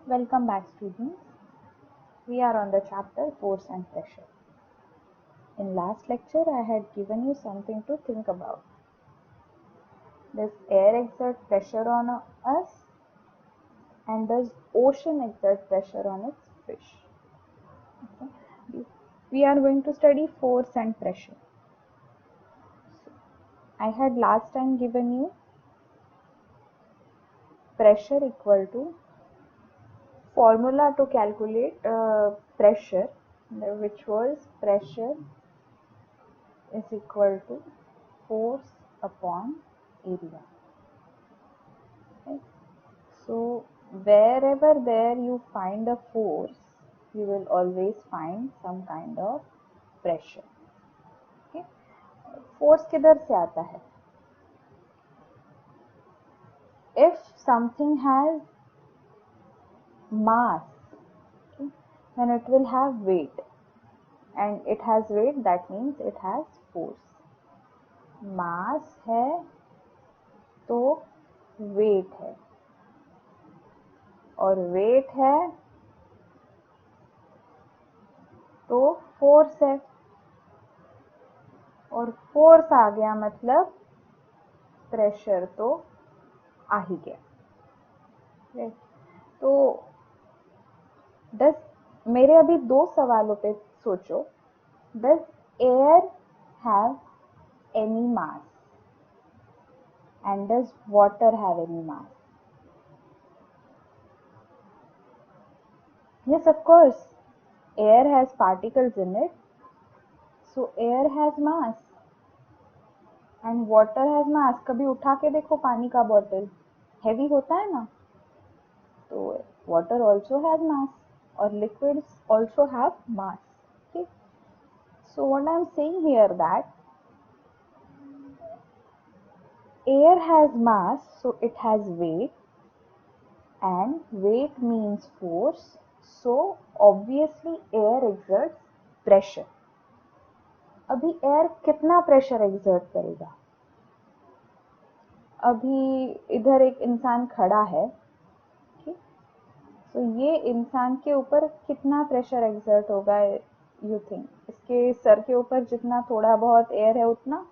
Welcome back, students. We are on the chapter Force and Pressure. In last lecture, I had given you something to think about. Does air exert pressure on us? And does ocean exert pressure on its fish? Okay. We are going to study force and pressure. I had last time given you pressure equal to formula to calculate pressure, which was pressure is equal to force upon area. Okay. So wherever there you find a force, you will always find some kind of pressure. Okay. Force किधर से आता है? If something has mass, okay, then it will have weight, and it has weight, that means it has force. Mass है तो weight है, और weight है तो force है, और force आ गया मतलब pressure तो आ ही गया. तो मेरे अभी दो सवालों पे सोचो. Does air have any mass? And does water have any mass? Yes, of course. Air has particles in it. So air has mass. And water has mass. कभी उठा के देखो पानी का बॉटल, हेवी होता है ना. तो water also has mass, or liquids also have mass. Okay. So what I am saying here that air has mass, so it has weight, and weight means force, so obviously air exerts pressure. अभी air कितना pressure exert करेगा? अभी इधर एक इंसान खड़ा है, तो ये इंसान के ऊपर कितना प्रेशर एक्सर्ट होगा यू थिंक? इसके सर के ऊपर जितना थोड़ा बहुत एयर है उतना.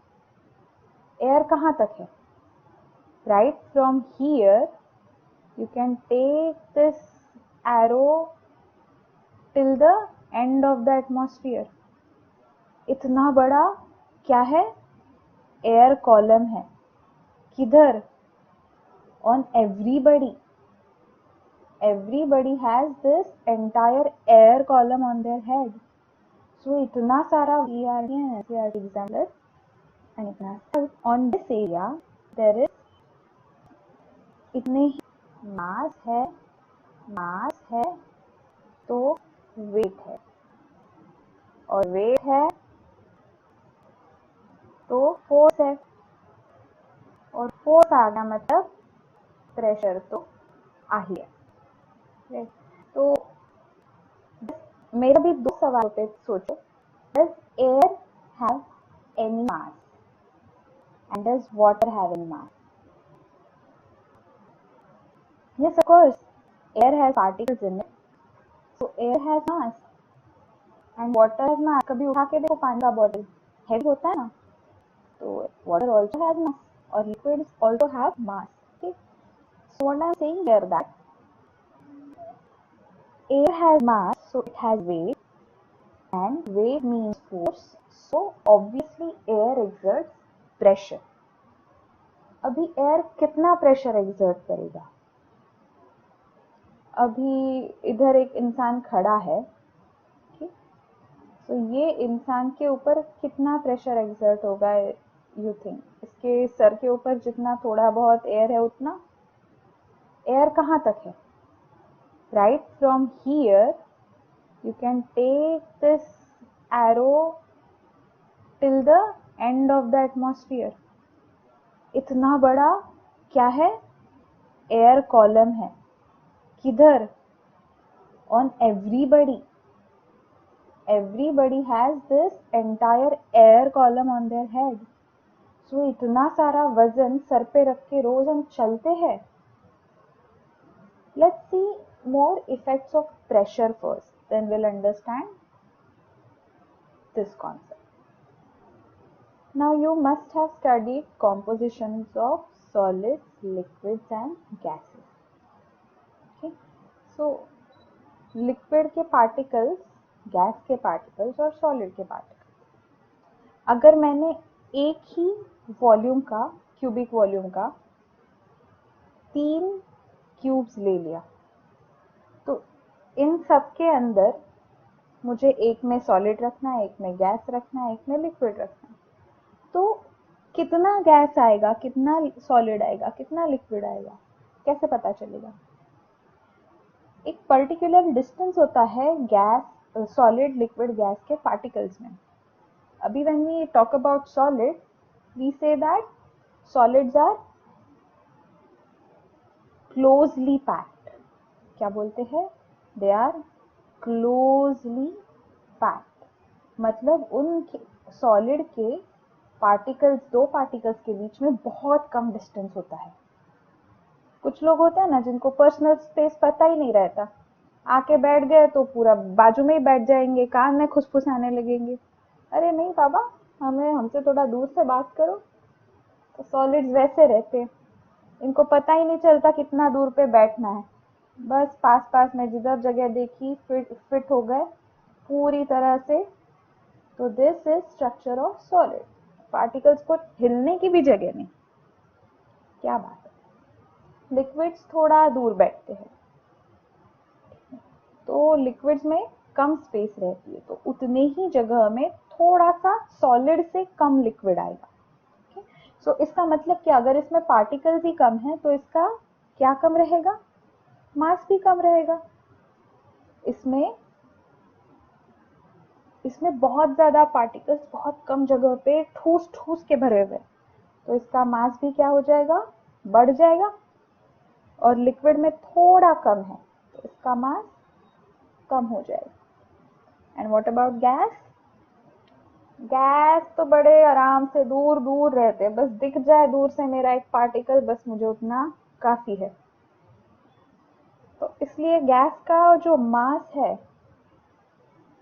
एयर कहाँ तक है? Right from here you can take this arrow till the end of the atmosphere. इतना बड़ा क्या है? एयर कॉलम है. किधर? On everybody. Everybody has this entire air column on their head. So इतना सारा ERT examiner and इतना on this area there is इतने ही मास है तो वेट है, और वेट है तो फोर्स है, और फोर्स आ गया मतलब प्रेशर तो आ ही है. तो मेरा भी दो सवाल पे सोचो. Does air have any mass? And does water have any mass? Yes, of course. Air has particles in it. So air has mass. And water has mass. कभी उठा के देखो पानी का बॉटल, हेवी होता है ना. तो water also has mass, और liquids also have mass. Okay. So what I am saying here that air has mass, so it has weight, and weight means force. So obviously air exerts pressure. अभी air कितना pressure exert करेगा? अभी इधर एक इंसान खड़ा है, तो ये इंसान के ऊपर कितना प्रेशर एक्सर्ट होगा यू थिंक? इसके सर के ऊपर जितना थोड़ा बहुत एयर है उतना. एयर कहाँ तक है? Right from here you can take this arrow till the end of the atmosphere. इतना बड़ा क्या है? एयर कॉलम है. किधर? On everybody. Everybody has this entire air column on their head. So इतना सारा वजन सर पे रख के रोज हम चलते हैं. Let's see more effects of pressure first, then we'll understand this concept. Now you must have studied compositions of solids, liquids and gases. Okay, so liquid के पार्टिकल्स, गैस के पार्टिकल्स और सॉलिड के पार्टिकल्स, अगर मैंने एक ही volume का, cubic volume का 3 cubes ले लिया, तो इन सब के अंदर मुझे एक में सॉलिड रखना है, एक में गैस रखना है, एक में लिक्विड रखना है, तो कितना गैस आएगा, कितना सॉलिड आएगा, कितना लिक्विड आएगा, कैसे पता चलेगा? एक पर्टिकुलर डिस्टेंस होता है गैस, सॉलिड, लिक्विड, गैस के पार्टिकल्स में. अभी when we talk about solid, we say that solids are closely packed. क्या बोलते हैं? They are closely packed. मतलब उन सॉलिड के पार्टिकल्स, दो पार्टिकल्स के बीच में बहुत कम डिस्टेंस होता है. कुछ लोग होते हैं ना जिनको पर्सनल स्पेस पता ही नहीं रहता, आके बैठ गए तो पूरा बाजू में ही बैठ जाएंगे, कान में खुसफुसाने लगेंगे. अरे नहीं बाबा, हमसे थोड़ा दूर से बात करो. तो सॉलिड्स वैसे रहते हैं, इनको पता ही नहीं चलता कितना दूर पे बैठना है, बस पास पास में जिधर जगह देखी फिट हो गए पूरी तरह से. तो this is structure of solid. Particles को हिलने की भी जगह नहीं. क्या बात है. लिक्विड्स थोड़ा दूर बैठते हैं, तो लिक्विड्स में कम स्पेस रहती है, तो उतने ही जगह में थोड़ा सा सॉलिड से कम लिक्विड आएगा. सो इसका मतलब क्या, अगर इसमें पार्टिकल्स ही कम है तो इसका क्या कम रहेगा? मास भी कम रहेगा. इसमें बहुत ज्यादा पार्टिकल्स बहुत कम जगह पे ठूस ठूस के भरे हुए, तो इसका मास भी क्या हो जाएगा? बढ़ जाएगा. और लिक्विड में थोड़ा कम है तो इसका मास कम हो जाएगा. And what about gas? Gas तो बड़े आराम से दूर दूर रहते हैं, बस दिख जाए दूर से मेरा एक पार्टिकल, बस मुझे उतना काफी है. तो इसलिए गैस का जो मास है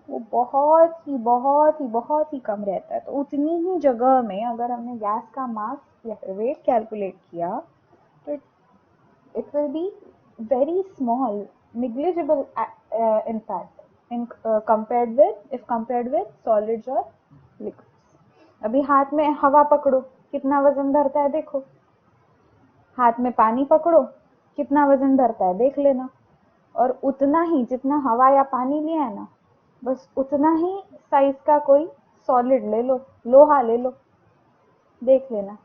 वो बहुत ही कम रहता है. तो उतनी ही जगह में अगर हमने गैस का मास या फिर वेट कैलकुलेट किया तो it will be very small, negligible in fact, if compared with solids or liquids. अभी हाथ में हवा पकड़ो, कितना वजन धरता है देखो. हाथ में पानी पकड़ो, कितना वजन धरता है देख लेना. और उतना ही जितना हवा या पानी लिया है ना, बस उतना ही साइज का कोई सॉलिड ले लो, लोहा ले लो, देख लेना.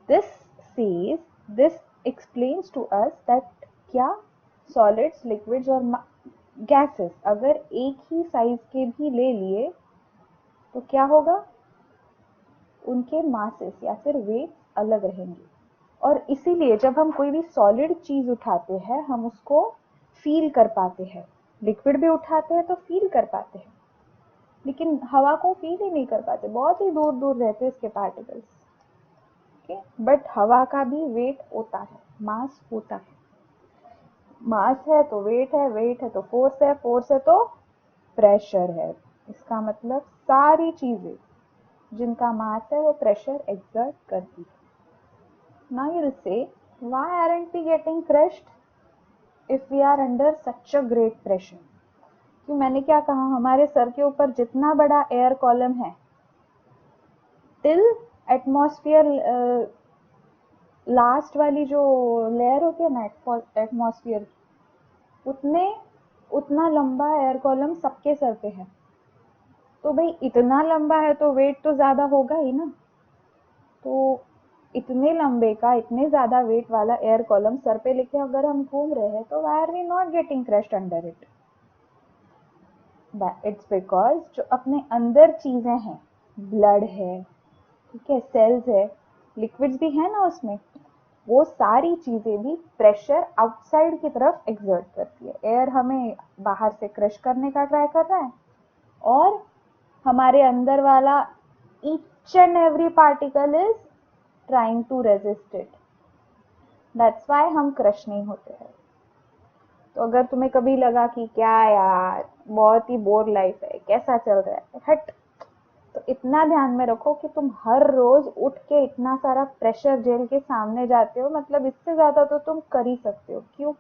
This explains to us that क्या सॉलिड्स, लिक्विड्स और गैसेस अगर एक ही साइज के भी ले लिए तो क्या होगा? उनके मासेस या फिर वेट अलग रहेंगे. और इसीलिए जब हम कोई भी सॉलिड चीज उठाते हैं हम उसको फील कर पाते हैं. लिक्विड भी उठाते हैं तो फील कर पाते हैं, लेकिन हवा को फील ही नहीं कर पाते, बहुत ही दूर दूर रहते हैं इसके पार्टिकल्स. बट हवा का भी वेट होता है, मास होता है. मास है तो वेट है, वेट है तो फोर्स है, फोर्स है तो प्रेशर है. इसका मतलब सारी चीजें जिनका मास है वो प्रेशर एक्सर्ट करती है. Now you'll say, why aren't we getting crushed if we are under such a great pressure? क्यों, मैंने क्या कहा, हमारे सर के ऊपर जितना बड़ा एयर कॉलम है, टिल एटमॉस्फेयर, लास्ट वाली जो लेयर होती है ना एटमॉस्फेयर, उतना लंबा एयर कॉलम सबके सर पे है. तो भाई इतना लंबा है तो वेट तो ज्यादा होगा ही ना. तो इतने लंबे का, इतने ज्यादा वेट वाला एयर कॉलम सर पे लेके अगर हम घूम रहे हैं तो why are we not getting crushed under it? It's because जो अपने अंदर चीजें हैं, ब्लड है, ठीक है, सेल्स है, लिक्विड्स भी है ना उसमें, वो सारी चीजें भी प्रेशर आउटसाइड की तरफ एक्सर्ट करती है. एयर हमें बाहर से क्रश करने का ट्राई कर रहा है और हमारे अंदर वाला each and every particle is trying to resist it. That's why हम क्रश नहीं होते हैं. तो अगर तुम्हें कभी लगा कि क्या यार बहुत ही बोर लाइफ है, कैसा चल रहा है, हट, तो इतना ध्यान में रखो कि तुम हर रोज उठ के इतना सारा प्रेशर झेल के सामने जाते हो, मतलब इससे ज्यादा तो तुम कर ही सकते हो। क्यों?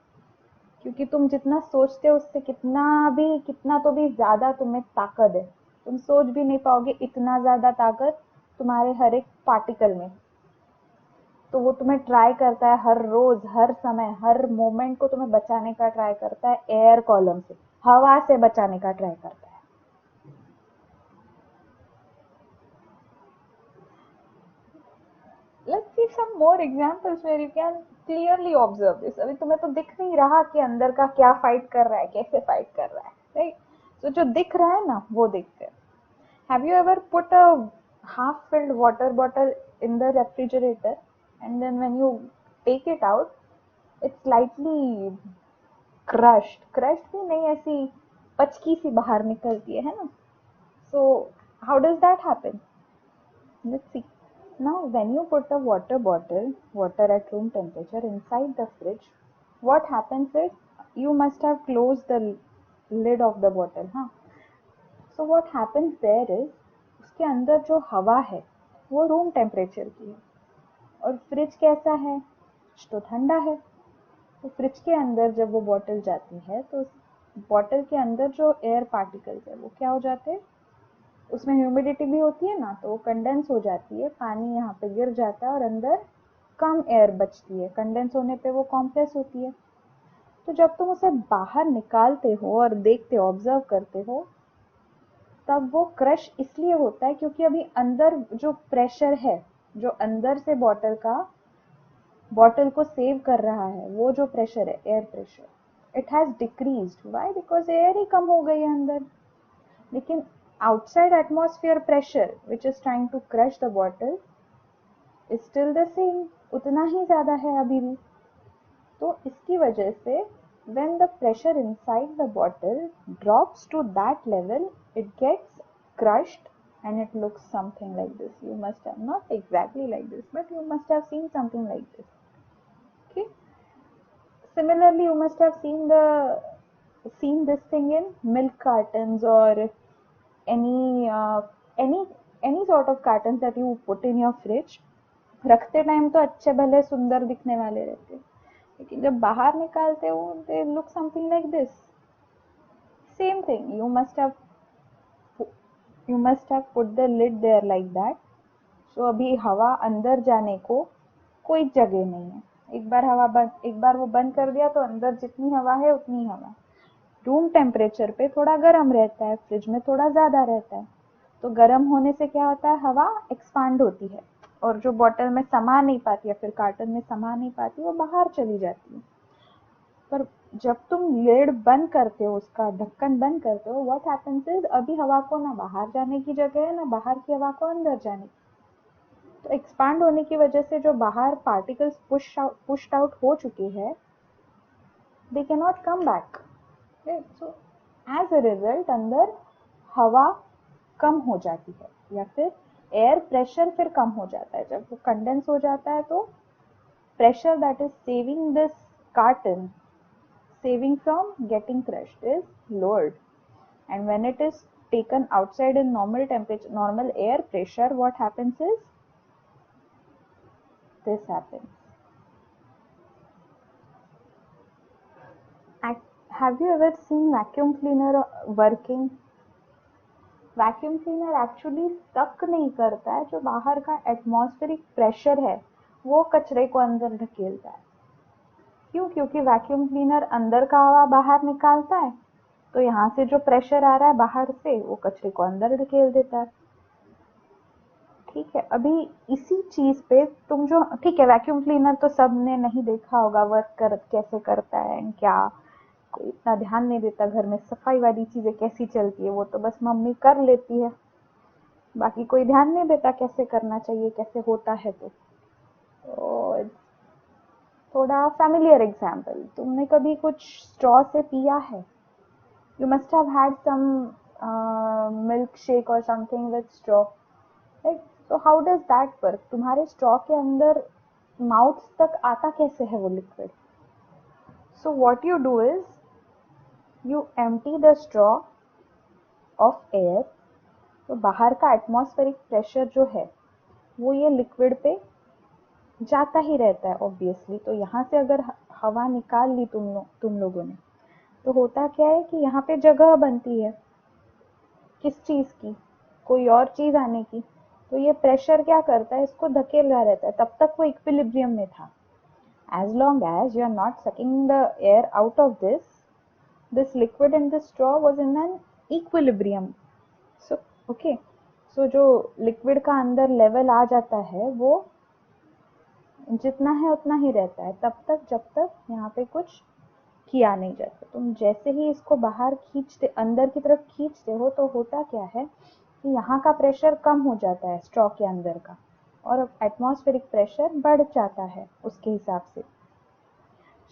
क्योंकि तुम जितना सोचते हो उससे कितना तो भी ज्यादा तुम्हें ताकत है। तुम सोच भी नहीं पाओगे इतना ज्यादा ताकत तुम्हारे हर एक पार्टिकल में। तो वो तुम्हें ट्राई करता है हर रोज, हर समय, हर मोमेंट को तुम्हें बचाने का ट्राई करता है, एयर कॉलम से, हवा से बचाने का ट्राई करता है। Let's see some more examples where you can clearly observe this. अभी तुम्हें तो दिख नहीं रहा कि अंदर का क्या फाइट कर रहा है, कैसे फाइट कर रहा है, राइट? तो जो दिख रहा है ना वो देखते हैं। Have you ever put a half filled water bottle in the refrigerator and then when you take it out, it's slightly crushed भी नहीं, ऐसी पचकी सी बाहर निकलती है ना? So how does that happen? Let's see. Now, when you put a water bottle, water at room temperature, inside the fridge, what happens is you must have closed the lid of the bottle, huh? So what happens there is उसके अंदर जो हवा है वो room temperature की है, और fridge कैसा है? फ्रिज तो ठंडा है। तो फ्रिज के अंदर जब वो बॉटल जाती है तो बॉटल के अंदर जो एयर पार्टिकल्स है वो क्या हो जाते हैं, उसमें ह्यूमिडिटी भी होती है ना, तो वो कंडेंस हो जाती है, पानी यहाँ पे गिर जाता है और अंदर कम एयर बचती है, कंडेंस होने पे वो कॉम्प्रेस होती है। तो जब तुम उसे बाहर निकालते हो और देखते हो, ऑब्जर्व करते हो, तब वो क्रश इसलिए होता है क्योंकि अभी अंदर जो प्रेशर है, जो अंदर से बॉटल को सेव कर रहा है, वो जो प्रेशर है, air pressure, it has decreased. Why? Because air ही कम हो गई है अंदर। लेकिन outside atmosphere pressure which is trying to crush the bottle is still the same, उतना ही ज्यादा है अभी भी। तो इसकी वजह से when the pressure inside the bottle drops to that level, it gets crushed and it looks something like this. You must have, not exactly like this, but you must have seen something like this. Okay. Similarly, you must have seen this thing in milk cartons or any uh, any any sort of cartons that you put in your fridge। रखते time तो अच्छे भले सुंदर दिखने वाले रहते हैं, लेकिन जब बाहर निकालते हो they look something like this। Same thing, you must have put the lid there like that। So अभी हवा अंदर जाने को कोई जगह नहीं है। एक बार वो बंद कर दिया तो अंदर जितनी हवा है उतनी हवा। रूम टेम्परेचर पे थोड़ा गर्म रहता है, फ्रिज में थोड़ा ज्यादा रहता है। तो गर्म होने से क्या होता है, हवा एक्सपांड होती है और जो बॉटल में समा नहीं पाती या फिर कार्टन में समा नहीं पाती वो बाहर चली जाती है। पर जब तुम लिड बंद करते हो, उसका ढक्कन बंद करते हो, व्हाट हैपेंस इज अभी हवा को ना बाहर जाने की जगह है, ना बाहर की हवा को अंदर जाने की। तो एक्सपांड होने की वजह से जो बाहर पार्टिकल्स पुश्ड आउट हो चुके हैं, they can not come back. So as a result अंदर हवा कम हो जाती है, या फिर एयर प्रेशर फिर कम हो जाता है। जब वो कंडेंस हो जाता है तो pressure that is saving this carton, saving from getting crushed, is lowered, and when it is taken outside in normal temperature, normal air pressure, what happens is this happens। Have you ever seen vacuum cleaner working? Vacuum cleaner actually सक नहीं करता है, जो बाहर का atmospheric pressure है वो कचरे को अंदर ढकेलता है। क्यों? क्योंकि वैक्यूम क्लीनर अंदर का हवा बाहर निकालता है, तो यहाँ से जो प्रेशर आ रहा है बाहर से वो कचरे को अंदर ढकेल देता है। ठीक है, अभी इसी चीज पे तुम जो, ठीक है, वैक्यूम क्लीनर तो सबने नहीं देखा होगा कैसे करता है, क्या कोई इतना ध्यान नहीं देता घर में सफाई वाली चीजें कैसी चलती है, वो तो बस मम्मी कर लेती है, बाकी कोई ध्यान नहीं देता कैसे करना चाहिए, कैसे होता है। तो थोड़ा फैमिलियर एग्जाम्पल, तुमने कभी कुछ स्ट्रॉ से पिया है? You must have had some milkshake or something with straw, right? So how does that work? तुम्हारे स्ट्रॉ के अंदर माउथ तक आता कैसे है वो liquid? So what you do is you empty the straw of air, तो बाहर का एटमॉस्फेरिक प्रेशर जो है वो ये लिक्विड पे जाता ही रहता है ऑब्वियसली। तो यहाँ से अगर हवा निकाल ली तुम लोगों ने, तो होता क्या है कि यहाँ पे जगह बनती है किस चीज की, कोई और चीज आने की। तो ये प्रेशर क्या करता है, इसको धकेल रहा रहता है, तब तक वो इक्विलिब्रियम में था। as long as you are not sucking the air out of this liquid and this straw was in an equilibrium. So okay, so जो लिक्विड का अंदर लेवल आ जाता है वो जितना है उतना ही रहता है तब तक जब तक यहाँ पे कुछ किया नहीं जाता। तुम जैसे ही इसको बाहर खींचते, अंदर की तरफ खींचते हो, तो होता क्या है कि यहाँ का प्रेशर कम हो जाता है स्ट्रॉ के अंदर का, और एटमॉस्फेरिक प्रेशर बढ़ जाता है उसके हिसाब से।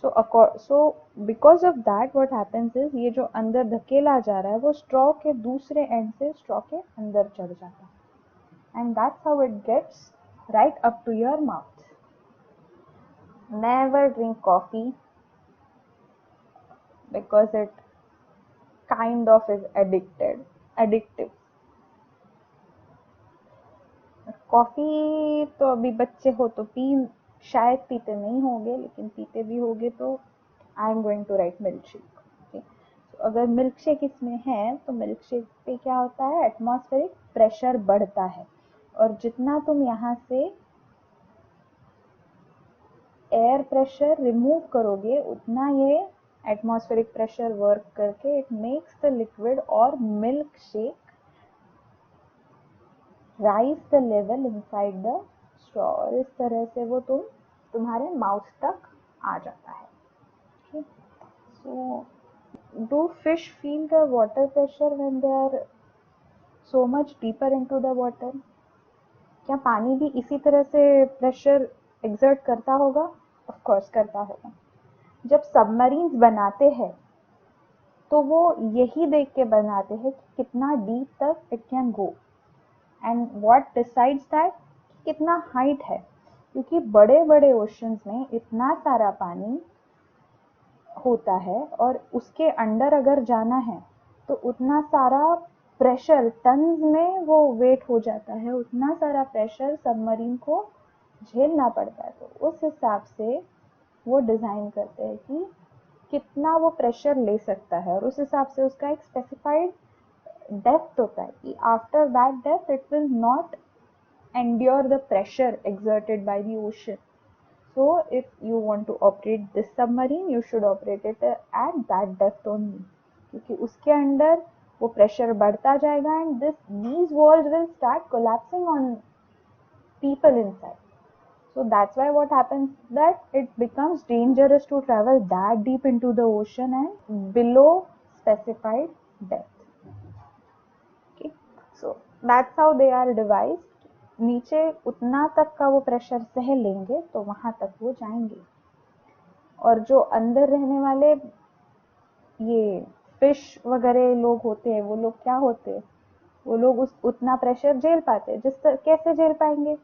so because of that what happens is ये जो अंदर धकेला जा रहा है वो स्ट्रॉ के दूसरे एंड से स्ट्रॉ के अंदर चढ़ जाता है, and that's how it gets right up to your mouth. Never drink coffee because it kind of is addictive. Coffee तो अभी बच्चे हो तो शायद पीते नहीं होंगे, लेकिन पीते भी होंगे तो I am going to write milk shake. अगर मिल्क शेक इसमें है तो मिल्क शेक पे क्या होता है, एटमॉस्फेरिक प्रेशर बढ़ता है, और जितना तुम यहाँ से एयर प्रेशर रिमूव करोगे उतना ये एटमॉस्फेरिक प्रेशर वर्क करके इट मेक्स द लिक्विड और milk shake rise the level inside the straw, और इस तरह से वो तुम्हारे माउथ तक आ जाता है। So do fish feel the water pressure when they are so much deeper into the water? क्या पानी भी इसी तरह से प्रेशर एक्सर्ट करता होगा? ऑफ कोर्स करता होगा। जब सबमरीन्स बनाते हैं तो वो यही देख के बनाते हैं कि कितना डीप तक it can go, and what decides that कितना हाइट है, क्योंकि बड़े बड़े ओशंस में इतना सारा पानी होता है और उसके अंडर अगर जाना है तो उतना सारा प्रेशर, टन्स में वो वेट हो जाता है, उतना सारा प्रेशर सबमरीन को झेलना पड़ता है। तो उस हिसाब से वो डिजाइन करते हैं कि कितना वो प्रेशर ले सकता है, और उस हिसाब से उसका एक स्पेसिफाइड डेप्थ होता है कि after that depth it will not endure the pressure exerted by the ocean. So if you want to operate this submarine, you should operate it at that depth only, क्योंकि उसके अंदर वो pressure बढ़ता जाएगा, and these walls will start collapsing on people inside. So that's why what happens that it becomes dangerous to travel that deep into the ocean and below specified depth. Okay, so that's how they are devised. नीचे उतना तक का वो pressure सह लेंगे तो वहां तक वो जाएंगे, और जो अंदर रहने वाले ये फिश वगैरह लोग होते हैं, वो लोग क्या होते हैं, वो लोग उतना प्रेशर झेल पाते हैं। कैसे झेल पाएंगे?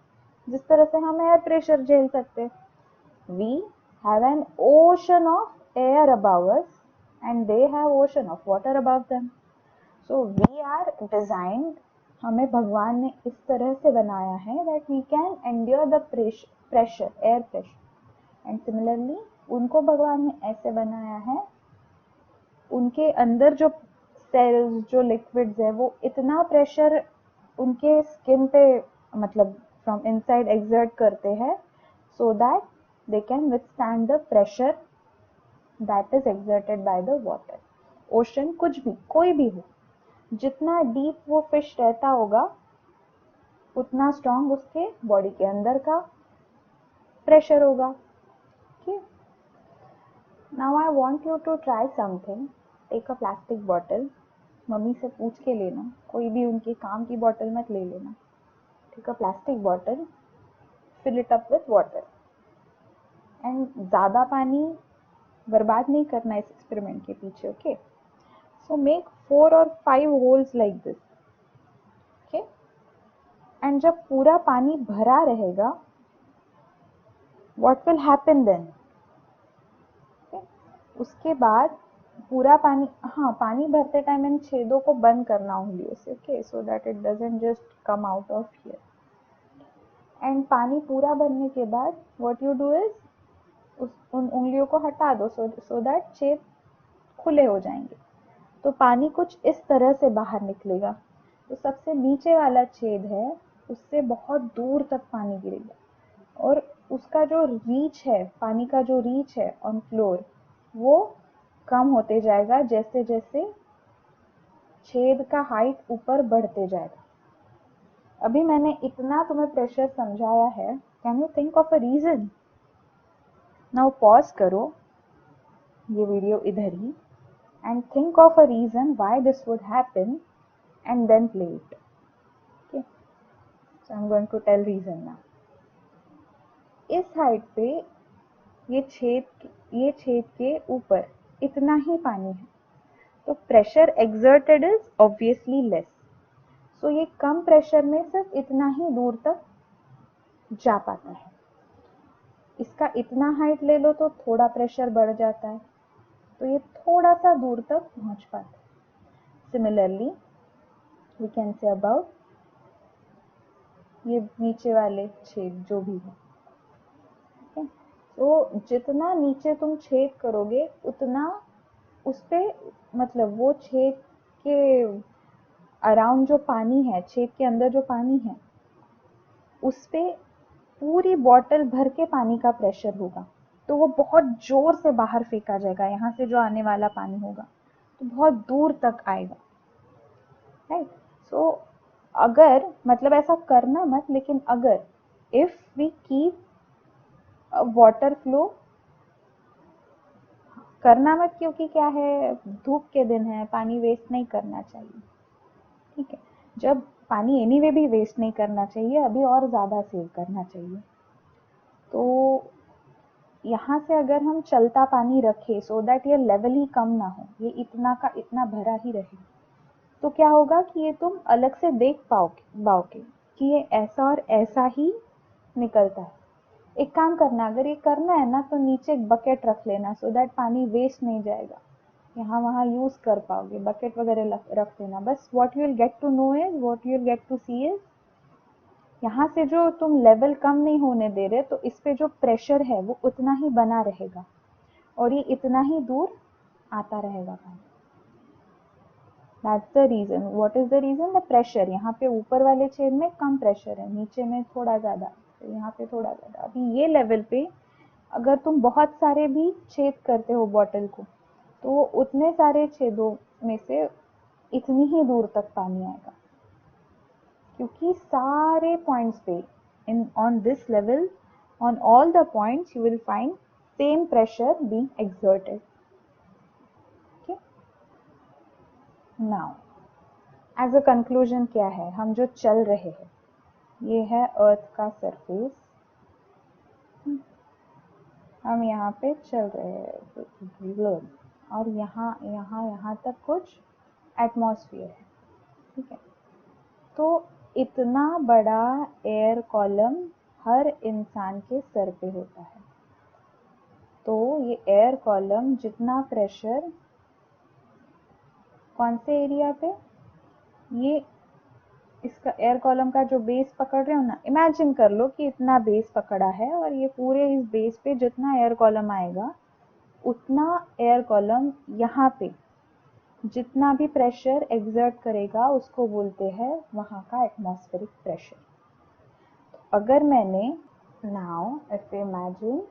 जिस तरह से हम एयर प्रेशर झेल सकते हैं। We have an ocean of air above us and they have ocean of water above them. So we are designed, हमें भगवान ने इस तरह से बनाया है that we can endure the pressure, air pressure, and similarly उनको भगवान ने ऐसे बनाया है, उनके अंदर जो सेल्स, जो लिक्विड्स है, वो इतना प्रेशर उनके स्किन पे मतलब फ्रॉम इनसाइड एक्सर्ट करते हैं so that they can withstand the pressure that is exerted by the water. Ocean कुछ भी, कोई भी हो, जितना डीप वो फिश रहता होगा उतना स्ट्रॉन्ग उसके बॉडी के अंदर का प्रेशर होगा। ठीक, now I want you to try something. Take a plastic bottle, mummy से पूछ के लेना, कोई भी उनके काम की बॉटल मत ले लेना। Take a plastic bottle, fill it up with water, and ज्यादा पानी बर्बाद नहीं करना इस एक्सपेरिमेंट के पीछे। Okay, so make 4 or 5 holes like this. Okay, and जब पूरा पानी भरा रहेगा what will happen then? Okay, उसके बाद पूरा पानी, हाँ पानी भरते टाइम इन छेदों को बंद करना उंगलियों से, okay, so that it doesn't just come out of here. And पानी पूरा भरने के बाद व्हाट यू डू इज उन उंगलियों को हटा दो, सो दैट छेद खुले हो जाएंगे। तो पानी कुछ इस तरह से बाहर निकलेगा। तो सबसे नीचे वाला छेद है उससे बहुत दूर तक पानी गिरेगा, और उसका जो रीच है, पानी का जो रीच है ऑन फ्लोर, वो कम होते जाएगा जैसे जैसे छेद का हाइट ऊपर बढ़ते जाएगा। अभी मैंने इतना तुम्हें प्रेशर समझाया है, can you think of a reason? Now pause करो ये वीडियो इधर ही, and think of a reason why this would happen, and then play it. Okay, so I am going to tell reason now. इस height पे ये छेद के ऊपर इतना ही पानी है, तो pressure exerted is obviously less. So ये कम प्रेशर में सिर्फ इतना ही दूर तक जा पाता है। इसका इतना हाइट ले लो तो थोड़ा प्रेशर बढ़ जाता है, तो ये थोड़ा सा दूर तक पहुंच पाता है। Similarly we can say about ये नीचे वाले छेद जो भी है, तो जितना नीचे तुम छेद करोगे उतना उस पे, मतलब वो छेद के अराउंड जो पानी है, छेद के अंदर जो पानी है, उस पे पूरी बॉटल भर के पानी का प्रेशर होगा। तो वो बहुत जोर से बाहर फेंका जाएगा, यहाँ से जो आने वाला पानी होगा तो बहुत दूर तक आएगा, राइट। सो अगर, मतलब ऐसा करना मत, लेकिन अगर if we keep water flow, करना मत क्योंकि क्या है, धूप के दिन है, पानी वेस्ट नहीं करना चाहिए, ठीक है। जब पानी एनीवे भी वेस्ट नहीं करना चाहिए, अभी और ज़्यादा सेव करना चाहिए। तो यहाँ से अगर हम चलता पानी रखें सो दैट ये लेवल ही कम ना हो, ये इतना का इतना भरा ही रहे, तो क्या होगा कि ये तुम अलग से देख पाओगे कि ये ऐसा और ऐसा ही निकलता है। एक काम करना, अगर ये करना है ना तो नीचे एक बकेट रख लेना, सो दैट पानी वेस्ट नहीं जाएगा, यहाँ वहाँ यूज कर पाओगे, बकेट वगैरह रख देना। बस what you will get to know is, what you will get to see is, यहाँ से जो तुम लेवल कम नहीं होने दे रहे, तो इस पे जो प्रेशर है वो उतना ही बना रहेगा, और ये इतना ही दूर आता रहेगा पानी। That's the reason. What is the reason? The pressure. यहाँ पे ऊपर वाले छेद में कम प्रेशर है, नीचे में थोड़ा ज्यादा, तो यहाँ पे थोड़ा ज्यादा। अभी ये लेवल पे अगर तुम बहुत सारे भी छेद करते हो बॉटल को, तो उतने सारे छेदों में से इतनी ही दूर तक पानी आएगा, क्योंकि सारे पॉइंट्स पे in on this level, on all the points you will find same pressure being exerted. Okay, now as a conclusion क्या है, हम जो चल रहे हैं, ये है अर्थ का सरफेस, हम यहाँ पे चल रहे हैं, और यहाँ तक कुछ एटमॉस्फेयर है, ठीक है। तो इतना बड़ा एयर कॉलम हर इंसान के सर पे होता है, तो ये एयर कॉलम जितना प्रेशर कौन से एरिया पे, ये इसका एयर कॉलम का जो बेस पकड़ रहे हो ना, इमेजिन कर लो कि इतना बेस पकड़ा है, और ये पूरे इस बेस पे जितना एयर कॉलम आएगा उतना एयर कॉलम यहाँ पे जितना भी प्रेशर एक्सर्ट करेगा उसको बोलते हैं वहाँ का एटमॉस्फेरिक प्रेशर। अगर मैंने now if you imagine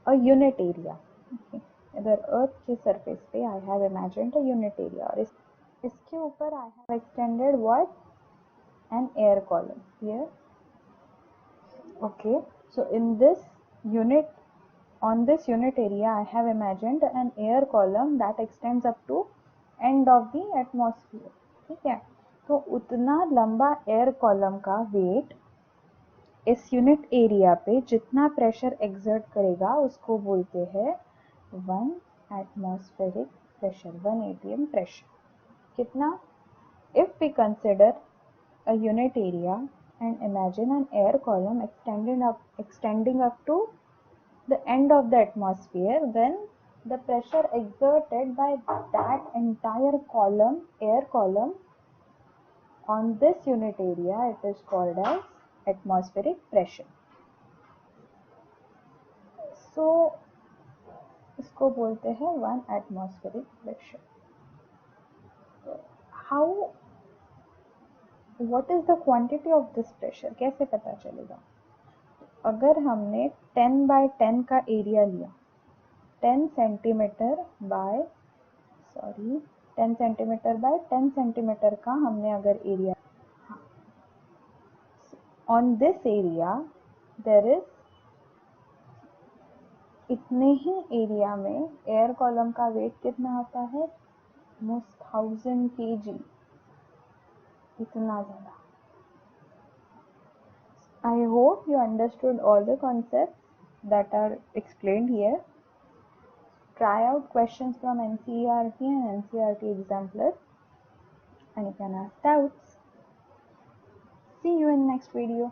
a unit area, इधर अर्थ के सरफेस पे I have imagined a unit area, और इसके ऊपर I have extended what, an air column here, okay. So in this unit, on this unit area I have imagined an air column that extends up to end of the atmosphere, ठीक है। तो उतना लंबा air column का weight इस unit area पे जितना pressure exert करेगा उसको बोलते हैं 1 एटमॉस्फेरिक प्रेशर, 1 atm प्रेशर। कितना? If we consider a unit area and imagine an air column extending up to the end of the atmosphere, then the pressure exerted by that entire column, air column, on this unit area, it is called as atmospheric pressure. So इसको बोलते हैं 1 atmospheric pressure. How, what is the quantity of this pressure? कैसे पता चलेगा? अगर हमने 10 by 10 का area लिया, 10 centimetre by 10 centimetre by 10 centimetre का हमने अगर area, on this area there is, इतने ही एरिया में एयर कॉलम का वेट कितना आता है? ऑलमोस्ट 1000 kg, इतना ज़्यादा. I hope you understood all the concepts that are explained here. Try out questions from NCERT and NCERT exemplar, and you can ask doubts. See you in next video.